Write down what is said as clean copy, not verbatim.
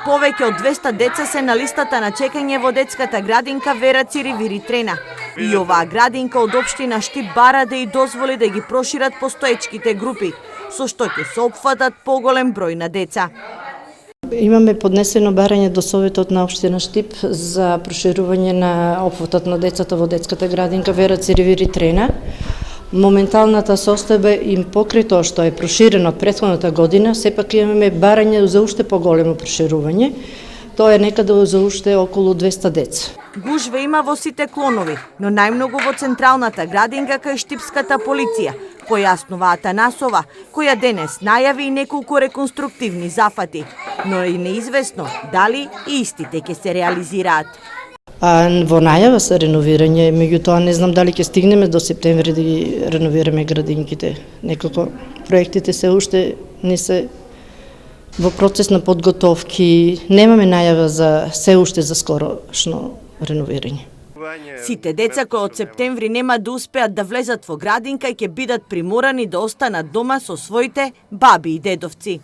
Повеќе од 200 деца се на листата на чекање во детската градинка Вера Циривири-Трена. И оваа градинка од општина Штип бара да и дозволи да ги прошират постоечките групи, со што ќе се опфатат поголем број на деца. Имаме поднесено барање до Советот на општина Штип за проширување на опфатот на децата во детската градинка Вера Циривири-Трена. Моменталната состојба им покрај тоа што е проширено од претходната година, сепак имаме барање за уште поголемо проширување. Тоа е некаде за уште околу 200 деца. Гужва има во сите клонови, но најмногу во централната градинка кај Штипската полиција, појаснува Атанасова, која денес најави и неколку реконструктивни зафати, но е неизвестно дали и истите ќе се реализираат. Во најава се реновирање, меѓутоа не знам дали ќе стигнеме до септември да ги реновираме градинките. Некако проектите се уште не се во процес на подготовки, немаме најава за се уште за скорошно реновирање. Сите деца кои од септември нема да успеат да влезат во градинка ќе бидат приморани да останат дома со своите баби и дедовци.